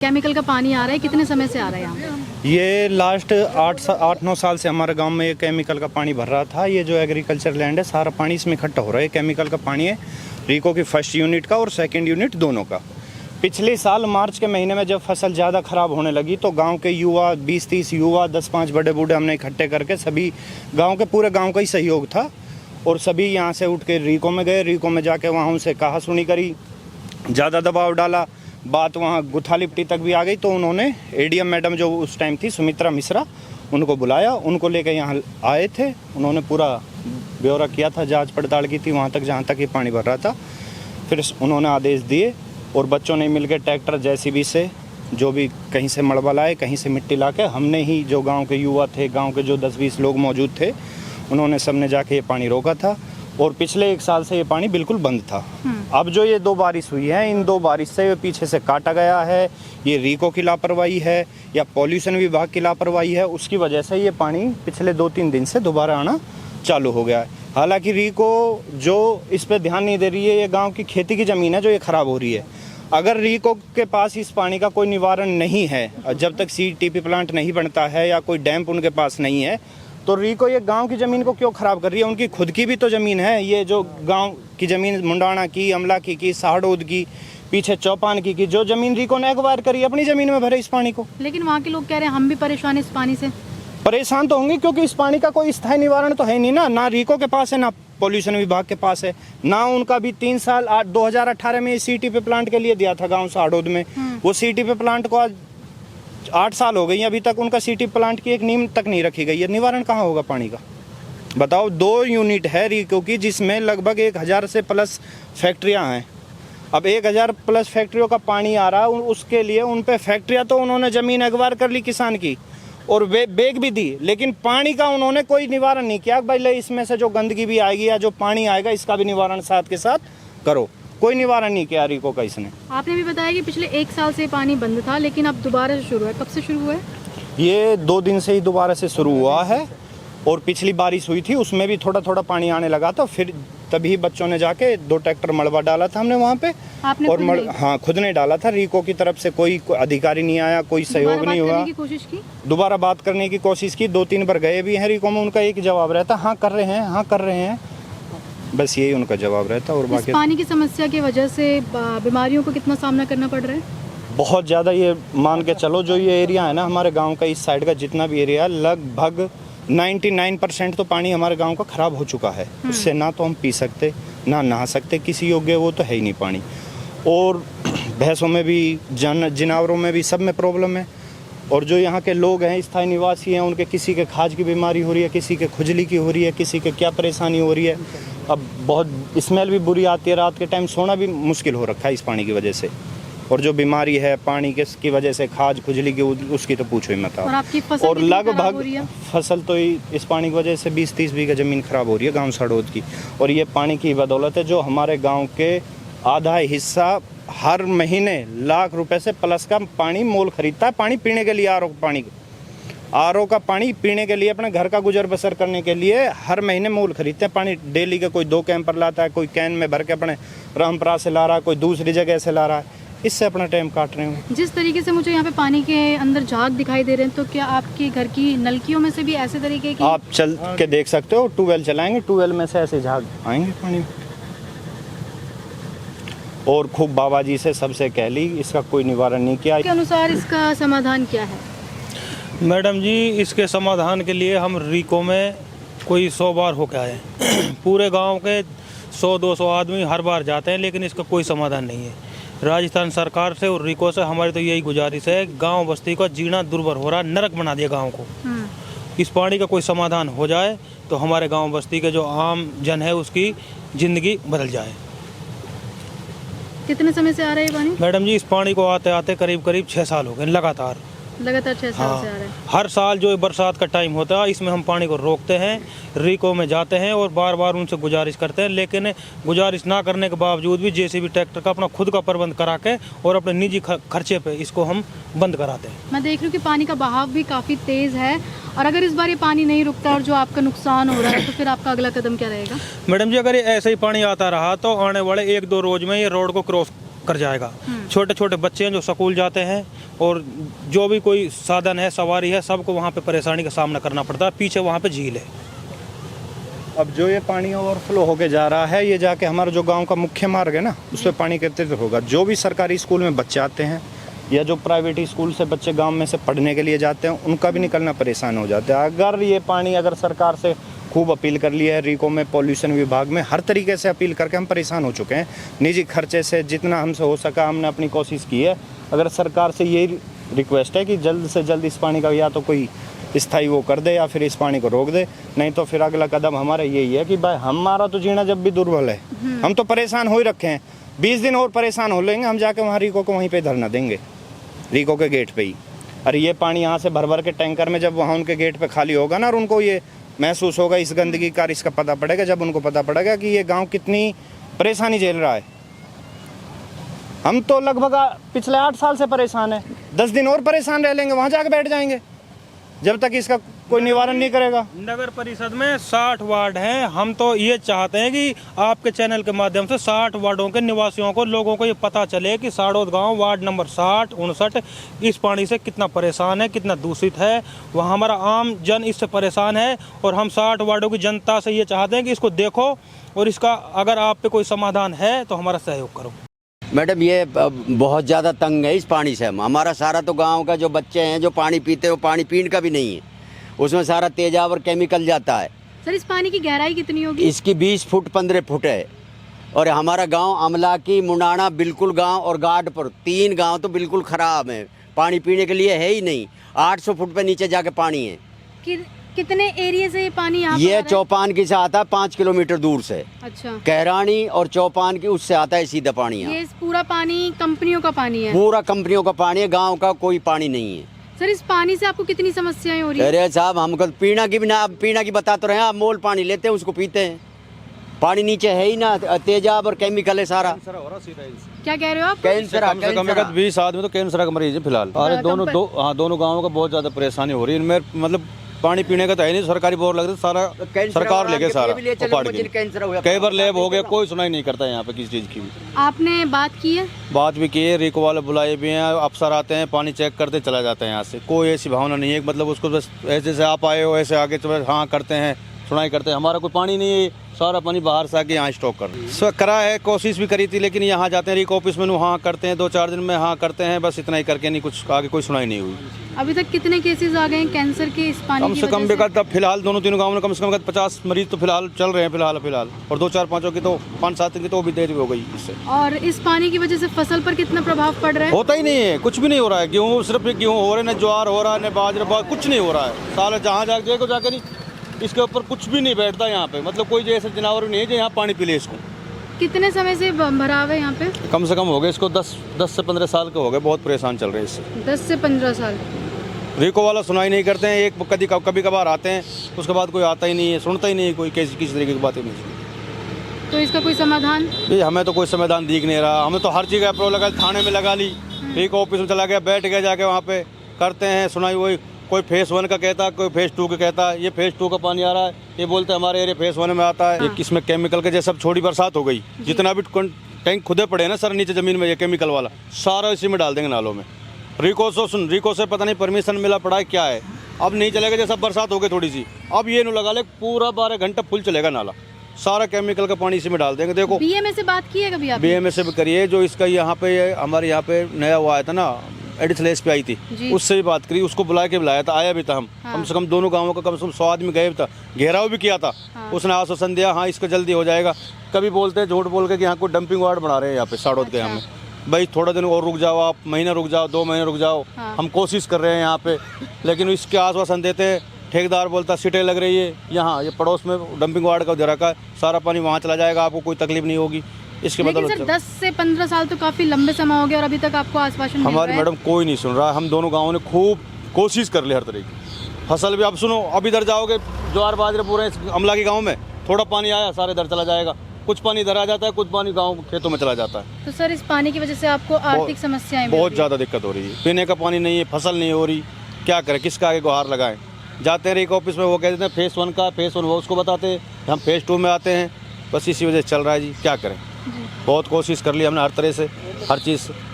Chemical का पानी आ रहा है, कितने समय से आ रहा है यहाँ पे? ये लास्ट 8-9 साल से हमारे गांव में ये केमिकल का पानी भर रहा था। ये जो एग्रीकल्चर लैंड है सारा पानी इसमें इकट्ठा हो रहा है। केमिकल का पानी है रीको की फर्स्ट यूनिट का और सेकंड यूनिट दोनों का। पिछले साल मार्च के महीने में जब फसल ज़्यादा ख़राब होने लगी तो गांव के युवा 20-30 युवा 10-5 बड़े बूढ़े हमने इकट्ठे करके सभी गाँव के पूरे गाँव का ही सहयोग था और सभी यहाँ से उठ के रीको में गए। रीको में जाके वहाँ उनसे कहा सुनी करी, ज़्यादा दबाव डाला, बात वहाँ गुत्था लिपटी तक भी आ गई। तो उन्होंने एडीएम मैडम जो उस टाइम थी सुमित्रा मिश्रा, उनको बुलाया, उनको लेकर यहाँ आए थे। उन्होंने पूरा ब्यौरा किया था, जांच पड़ताल की थी वहाँ तक जहाँ तक ये पानी भर रहा था। फिर उन्होंने आदेश दिए और बच्चों ने मिलकर ट्रैक्टर जेसीबी से जो भी कहीं से मलबा लाए, कहीं से मिट्टी ला के, हमने ही जो गाँव के युवा थे, गाँव के जो 10-20 लोग मौजूद थे, उन्होंने सबने जाके ये पानी रोका था। और पिछले 1 साल से ये पानी बिल्कुल बंद था। अब जो ये 2 बारिश हुई है, इन 2 बारिश से ये पीछे से काटा गया है। ये रीको की लापरवाही है या पॉल्यूशन विभाग की लापरवाही है, उसकी वजह से ये पानी पिछले 2-3 दिन से दोबारा आना चालू हो गया है। हालांकि रीको जो इस पे ध्यान नहीं दे रही है, ये गांव की खेती की ज़मीन है जो ये ख़राब हो रही है। अगर रीको के पास इस पानी का कोई निवारण नहीं है, जब तक CTP प्लांट नहीं बनता है या कोई डैम्प उनके पास नहीं है, तो रीको ये गांव की ज़मीन को क्यों ख़राब कर रही है? उनकी खुद की भी तो ज़मीन है। ये जो गांव की ज़मीन मुंडाना की, अमला की साहडोद की, पीछे चौपान की जो ज़मीन रीको ने एक्वायर करी, अपनी ज़मीन में भरे इस पानी को। लेकिन वहाँ के लोग कह रहे हैं हम भी परेशान हैं इस पानी से। परेशान तो होंगे क्योंकि इस पानी का कोई स्थायी निवारण तो है नहीं ना रीको के पास है, ना पॉल्यूशन विभाग के पास है, ना उनका भी 3 साल 2018 में CTP प्लांट के लिए दिया था गाँव साहडोद में। वो CTP प्लांट को आज 8 साल हो गई, अभी तक उनका CTP प्लांट की एक नींव तक नहीं रखी गई है। निवारण कहाँ होगा पानी का? बताओ। 2 यूनिट है रीको की जिसमें लगभग 1000 से प्लस फैक्ट्रियाँ हैं। अब 1000 प्लस फैक्ट्रियों का पानी आ रहा है, उसके लिए उन पे फैक्ट्रियाँ तो उन्होंने ज़मीन एक्वायर कर ली किसान की और बेच भी दी, लेकिन पानी का उन्होंने कोई निवारण नहीं किया। भाई ले इसमें से जो गंदगी भी आएगी या जो पानी आएगा इसका भी निवारण साथ के साथ करो। कोई निवारण नहीं किया रीको का इसने। आपने भी बताया कि पिछले 1 साल से पानी बंद था, लेकिन अब दोबारा से शुरू है। कब से शुरू हुआ है? ये 2 दिन से ही दोबारा से शुरू हुआ है और पिछली बारिश हुई थी उसमें भी थोड़ा थोड़ा पानी आने लगा था। फिर तभी बच्चों ने जाके 2 ट्रैक्टर मलबा डाला था हमने वहाँ पे। आपने और हाँ, खुद ने डाला था। रीको की तरफ से कोई अधिकारी नहीं आया, कोई सहयोग नहीं हुआ। कोशिश की, दोबारा बात करने की कोशिश की, 2-3 बार गए भी हैं रीको में। उनका एक जवाब रहता, हाँ कर रहे हैं, हाँ कर रहे हैं, बस यही उनका जवाब रहता। और बाकी पानी की समस्या की वजह से बीमारियों को कितना सामना करना पड़ रहा है? बहुत ज़्यादा। ये मान के चलो जो ये एरिया है ना हमारे गांव का, इस साइड का जितना भी एरिया है, लगभग 99% तो पानी हमारे गांव का ख़राब हो चुका है। उससे ना तो हम पी सकते, ना नहा सकते, किसी योग्य वो तो है ही नहीं पानी। और भैंसों में भी, जानवरों में भी, सब में प्रॉब्लम है। और जो यहाँ के लोग हैं, स्थायी निवासी हैं, उनके किसी के खाज की बीमारी हो रही है, किसी के खुजली की हो रही है, किसी के क्या परेशानी हो रही है। अब बहुत स्मेल भी बुरी आती है, रात के टाइम सोना भी मुश्किल हो रखा है इस पानी की वजह से। और जो बीमारी है पानी की वजह से, खाज खुजली की, उसकी तो पूछो ही मत आप। और आपकी फसल और लगभग फसल तो इस पानी की वजह से 20-30 बीघा ज़मीन खराब हो रही है गाँव साहडोद की। और ये पानी की बदौलत है जो हमारे गाँव के आधा हिस्सा हर महीने लाख रुपए से प्लस का पानी मोल खरीदता है, पानी पीने के लिए। आरओ का पानी पीने के लिए, अपने घर का गुजर बसर करने के लिए हर महीने मोल खरीदते हैं पानी। डेली का कोई 2 कैंपर लाता है, कोई कैन में भर के अपने रामपुरा से ला रहा है, कोई दूसरी जगह से ला रहा है, इससे अपना टाइम काट रहे हैं। जिस तरीके से मुझे यहाँ पे पानी के अंदर झाग दिखाई दे रहे हैं, तो क्या आपके घर की नलकियों में से भी ऐसे तरीके की? आप चल के देख सकते हो, ट्यूबवेल चलाएंगे, ट्यूबवेल में से ऐसे झाग आएंगे पानी। और खूब बाबा जी से सबसे कह ली, इसका कोई निवारण नहीं किया। के अनुसार इसका समाधान क्या है? मैडम जी, इसके समाधान के लिए हम रीको में कोई 100 बार होकर आए। पूरे गांव के 100-200 आदमी हर बार जाते हैं, लेकिन इसका कोई समाधान नहीं है। राजस्थान सरकार से और रीको से हमारी तो यही गुजारिश है, गांव बस्ती का जीना दुर्भर हो रहा, नरक बना दिया गांव को। इस पानी का कोई समाधान हो जाए तो हमारे गांव बस्ती के जो आम जन है उसकी ज़िंदगी बदल जाए। कितने समय से आ रहा है पानी? मैडम जी, इस पानी को आते आते करीब 6 साल हो गए लगातार 6 साल से आ रहा है। हर साल जो बरसात का टाइम होता है, इसमें हम पानी को रोकते हैं, रीको में जाते हैं और बार बार उनसे गुजारिश करते हैं, लेकिन गुजारिश ना करने के बावजूद भी जेसीबी ट्रैक्टर का अपना खुद का प्रबंध करा के और अपने निजी खर्चे पे इसको हम बंद कराते हैं। मैं देख रही हूँ कि पानी का बहाव भी काफ़ी तेज़ है, और अगर इस बार ये पानी नहीं रुकता और जो आपका नुकसान हो रहा है, तो फिर आपका अगला कदम क्या रहेगा? मैडम जी, अगर ये ऐसे ही पानी आता रहा तो आने वाले 1-2 रोज में ये रोड को क्रॉस कर जाएगा। छोटे छोटे बच्चे हैं जो स्कूल जाते हैं और जो भी कोई साधन है, सवारी है, सबको वहाँ पे परेशानी का सामना करना पड़ता है। पीछे वहाँ पे झील है। अब जो ये पानी ओवरफ्लो होके जा रहा है, ये जाके हमारा जो गांव का मुख्य मार्ग है ना, उस पर पानी एकत्रित होगा। जो भी सरकारी स्कूल में बच्चे आते हैं या जो प्राइवेट स्कूल से बच्चे गांव में से पढ़ने के लिए जाते हैं, उनका भी निकलना परेशान हो जाता है। अगर ये पानी अगर सरकार से खूब अपील कर लिया है, रीको में, पॉल्यूशन विभाग में, हर तरीके से अपील करके हम परेशान हो चुके हैं। निजी खर्चे से जितना हमसे हो सका हमने अपनी कोशिश की है। अगर सरकार से यही रिक्वेस्ट है कि जल्द से जल्द इस पानी का या तो कोई स्थायी वो कर दे या फिर इस पानी को रोक दे, नहीं तो फिर अगला कदम हमारा यही है कि भाई हमारा तो जीना जब भी दुर्बल है, हम तो परेशान हो ही रखे हैं। 20 दिन और परेशान हो लेंगे, हम जाके वहाँ रीको को वहीं पे धरना देंगे, रीको के गेट पे ही। और ये पानी यहाँ से भर भर के टैंकर में जब वहाँ उनके गेट पे खाली होगा ना, और उनको ये महसूस होगा इस गंदगी का, इसका पता पड़ेगा, जब उनको पता पड़ेगा कि ये गाँव कितनी परेशानी झेल रहा है। हम तो लगभग पिछले 8 साल से परेशान है, 10 दिन और परेशान रह लेंगे, वहाँ जाके बैठ जाएंगे जब तक इसका कोई निवारण नहीं करेगा। नगर परिषद में 60 वार्ड हैं। हम तो ये चाहते हैं कि आपके चैनल के माध्यम से 60 वार्डों के निवासियों को, लोगों को ये पता चले कि साड़ौद गांव वार्ड नंबर 60, 59 इस पानी से कितना परेशान है, कितना दूषित है। वहाँ हमारा आम जन इससे परेशान है और हम 60 वार्डों की जनता से ये चाहते हैं कि इसको देखो और इसका अगर आप पे कोई समाधान है तो हमारा सहयोग करो। मैडम ये बहुत ज़्यादा तंग है इस पानी से। हमारा सारा तो गांव का जो बच्चे हैं जो पानी पीते हैं वो पानी पीने का भी नहीं है, उसमें सारा तेजाब और केमिकल जाता है। सर इस पानी की गहराई कितनी होगी? इसकी 20 फुट 15 फुट है। और हमारा गांव अमलाकी, मुंडाना बिल्कुल गांव और गाडपुर 3 गांव तो बिल्कुल ख़राब है, पानी पीने के लिए है ही नहीं। 800 फुट पे नीचे जाके पानी है। कितने एरिया से ये पानी यहाँ ये चौपान की से आता है 5 किलोमीटर दूर से। अच्छा। कहरानी और चौपान की उससे आता है सीधा पानी। ये पूरा पानी कंपनियों का पानी है? पूरा कंपनियों का पानी है, गांव का कोई पानी नहीं है। सर इस पानी से आपको कितनी समस्याएं हो रही है? अरे साहब हमको पीना की भी ना, आप पीना की बता तो रहे हैं, आप मोल पानी लेते हैं उसको पीते हैं। पानी नीचे है ही ना, तेजाब और केमिकल है सारा। क्या कह रहे हो आप? कैंसर कम से कम 20 आदमी तो कैंसर का मरीज है फिलहाल। अरे दोनों गाँवों का बहुत ज्यादा परेशानी हो रही है। इनमें मतलब पानी पीने का तो है नहीं, सरकारी बोर लग रहा है, सारा सरकार लेके सारा उपाड़ के। कई बार लैब हो गया, कोई सुनाई नहीं करता है यहाँ पे किसी चीज की भी। आपने बात की है? बात भी की है, रीको वाले बुलाए भी हैं, अफसर आते हैं, पानी चेक करते चला जाते हैं यहाँ से। कोई ऐसी भावना नहीं है मतलब उसको बस ऐसे से आप आए हो ऐसे आगे हाँ करते हैं, सुनाई करते हैं। हमारा कोई पानी नहीं है, सारा पानी बाहर से आके यहाँ स्टॉक कर करा है, कोशिश भी करी थी, लेकिन यहाँ जाते हैं रीको ऑफिस में हाँ करते हैं, 2-4 दिन में हाँ करते हैं, बस इतना ही करके नहीं, कुछ आगे कोई सुनाई नहीं हुई। अभी तक कितने केसेस आ गए हैं कैंसर के इस पानी कम से कम बेकार फिलहाल 2-3 गाँव में कम से कम 50 मरीज तो फिलहाल चल रहे हैं फिलहाल। और 2-4-5 की तो 5-7 की तो भी देर हो गई इससे। और इस पानी की वजह से फसल पर कितना प्रभाव पड़ रहा है? होता ही नहीं है, कुछ भी नहीं हो रहा है। गेहूँ सिर्फ गेहूँ हो रहे, न ज्वार हो रहा है, न बाजरा, कुछ नहीं हो रहा है। साल जहाँ जाके नहीं, इसके ऊपर कुछ भी नहीं बैठता यहाँ पे। मतलब कोई जैसे जनावर नहीं है जो यहाँ पानी पी ले। इसको कितने समय से भराव है यहाँ पे? कम से कम हो गए इसको 10 से 15 साल के हो गए, बहुत परेशान चल रहे हैं इससे। 10 से 15 साल। रीको वाला सुनाई नहीं करते हैं, एक कभी कभार आते हैं, उसके बाद कोई आता ही नहीं है, सुनता ही नहीं है कोई, किसी तरीके की बातें नहीं। तो इसका कोई समाधान? ये हमें तो कोई समाधान दिख नहीं रहा। हमें तो हर जगह अप्रोच लगा, थाने में लगा ली, रीको ऑफिस में चला गया, बैठ गया जाके वहाँ पे करते हैं सुनाई। वही कोई फेस 1 का कहता है, कोई फेस 2 का कहता है। ये फेस 2 का पानी आ रहा है, ये बोलते हैं हमारे एरिया फेस 1 में आता है। इसमें केमिकल के जैसे छोटी बरसात हो गई, जितना भी टैंक खुदे पड़े ना सर नीचे जमीन में, ये केमिकल वाला सारा इसी में डाल देंगे नालों में। रीको से पता नहीं परमिशन मिला पड़ा है क्या है, अब नहीं चलेगा। जैसा बरसात हो गई थोड़ी सी, अब ये नु लगा ले पूरा 12 घंटा फुल चलेगा नाला, सारा केमिकल का पानी इसी में डाल देंगे। देखो बीएमए से बात की है कभी आपने? बीएमए से भी करिए, जो इसका यहाँ पे हमारे यहाँ पे नया वो आया था ना, एडिशनल एसपी आई थी, उससे भी बात करी, उसको बुला के बुलाया था, आया भी था। हम कम से कम दोनों गांवों का कम से कम 100 आदमी गए था, घेराव भी किया था। उसने आश्वासन दिया हाँ इसको जल्दी हो जाएगा। कभी बोलते हैं झूठ बोल के कि यहाँ कोई डंपिंग वार्ड बना रहे हैं यहाँ पे साड़ौद के। हमें भाई थोड़ा दिन और रुक जाओ, आप महीना रुक जाओ, 2 महीने रुक जाओ, हम कोशिश कर रहे हैं यहाँ पे, लेकिन इसके आश्वासन देते हैं। ठेकेदार बोलता सीटें लग रही है यहाँ, ये पड़ोस में डंपिंग वार्ड का उधर का सारा पानी वहाँ चला जाएगा, आपको कोई तकलीफ नहीं होगी। इसके लेकिन सर 10 से 15 साल तो काफी लंबे समय हो गया और अभी तक आपको आश्वासन हमारी मैडम कोई नहीं सुन रहा। हम दोनों गाँवों ने खूब कोशिश कर ली हर तरह की। फसल भी अब सुनो, अब इधर जाओगे ज्वार बाजरे पूरे अमला के गाँव में थोड़ा पानी आया सारे इधर चला जाएगा, कुछ पानी इधर आ जाता है, कुछ पानी गाँव खेतों में चला जाता है। तो सर इस पानी की वजह से आपको आर्थिक समस्याएं बहुत ज़्यादा दिक्कत हो रही है, पीने का पानी नहीं है, फसल नहीं हो रही, क्या करें, किसका आगे गुहार लगाएं। जाते हैं रीको ऑफिस में, वो कहते हैं फेस 1 का, फेस 1 वो उसको बताते हैं, हम फेस 2 में आते हैं, बस इसी वजह से चल रहा है जी, क्या करें। बहुत कोशिश कर ली हमने हर तरह से, हर चीज़